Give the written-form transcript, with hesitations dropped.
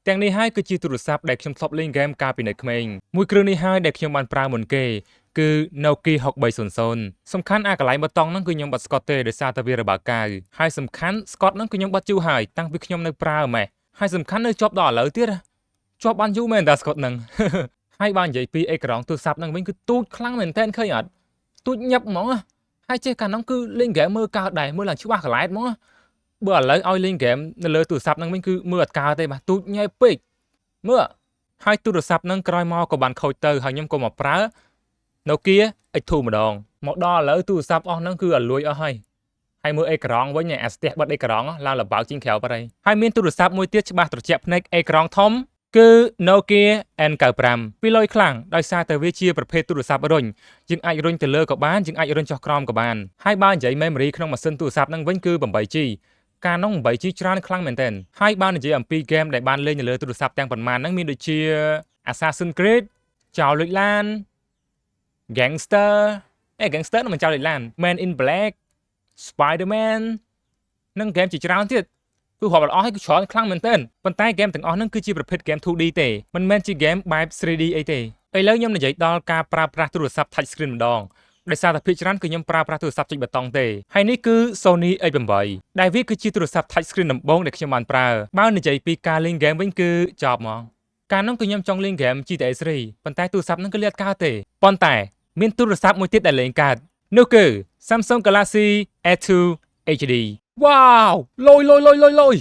ទាំងនេះហើយគឺជាទូរស័ព្ទដែលខ្ញុំធ្លាប់លេងហ្គេមកាលពីនៅក្មេងមួយគ្រឿងនេះហើយដែលខ្ញុំបានប្រើមុនគេគឺ Nokia 6300សំខាន់អាកន្លែងប៊ូតុងហ្នឹងគឺខ្ញុំបាត់ស្កត់ទេដោយសារតែវារបើកកាវហើយសំខាន់ស្កត់ហ្នឹងគឺខ្ញុំបាត់យូរហើយតាំងពីខ្ញុំនៅប្រើម៉េះហើយសំខាន់នៅជាប់ដល់ឥឡូវទៀតជាប់បានយូរមែនតាស្កត់ហ្នឹងហើយបាននិយាយពីអេក្រង់ទូរស័ព្ទហ្នឹងវិញគឺទូចខ្លាំងមែនតើឃើញអត់ទូចញឹបហ្មងហើយចេះកាលហ្នឹងគឺលេងហ្គេមមើលកើតដែរមើលឡើងច្បាស់កន្លែងហ្មងបើឥឡូវឲ្យលេងហ្គេមនៅលើទូរស័ព្ទហ្នឹងវិញគឺមើលអត់កើតទេបាទទូចញ៉ៃពេកមើលហើយទូរស័ព្ទហ្នឹងក្រោយមកក៏បានខូចទៅហើយខ្ញុំក៏មកប្រើ Nokia X2 ម្ដងមកដល់ឥឡូវទូរស័ព្ទអស់ហ្នឹងគឺឲ្យលួយអស់ហើយមើលអេក្រង់វិញអាស្ទះបិទអេក្រង់ឡើងលបើកជាងក្រៅបាត់ហើយមានទូរស័ព្ទមួយទៀតច្បាស់ត្រជាក់ភ្នែកអេក្រង់ធំគឺ Nokia N95 ពីលុយខ្លាំងដោយសារតែវាជាប្រភេទទូរស័ព្ទរុញយើងអាចរុញទៅលើក៏បានយើងអាចរុញចុះក្រោមក៏បានហើយបើនិយាយ memory ក្នុងម៉ាស៊ីនទូរស័ព្ទហ្នឹងវិញគឺ 8G កាលនោះ 8G ច្រើនខ្លាំងមែនទែនហើយបើនិយាយអំពីហ្គេមដែលបានលេងនៅលើទូរស័ព្ទទាំងប៉ុន្មានហ្នឹងមានដូចជា Assassin's Creed ចោលលួចឡាន Gangster Gangster នឹងមិនចោលលួចឡាន Man in Black Spider-Man និងហ្គេមជាច្រើនទៀតគឺរាប់អត់អស់ហើយគឺច្រើនខ្លាំងមែនទែនប៉ុន្តែហ្គេមទាំងអស់ហ្នឹងគឺជាប្រភេទហ្គេម 2D ទេមិនមែនជាហ្គេមបែប 3D អីទេឥឡូវខ្ញុំនិយាយដល់ការប្រើប្រាស់ទូរស័ព្ទ touch screen ម្ដងដោយសារតែភាគច្រើនគឺខ្ញុំប្រើប្រាស់ទូរស័ព្ទចុចប៊ូតុងទេហើយនេះគឺ Sony X8 ដែលវាគឺជាទូរស័ព្ទ touch screen ដំបូងដែលខ្ញុំបានប្រើបើនិយាយពីការលេងហ្គេមវិញគឺចប់ហ្មងកាលនោះគឺខ្ញុំចង់លេងហ្គេម GTA 3ប៉ុន្តែទូរស័ព្ទហ្នឹងគឺលេងអត់កើតទេប៉ុន្តែមានទូរស័ព្ទមួយទៀតដែលលេងកើតនោះគឺ Samsung Galaxy S2 HD វ៉ាវលយ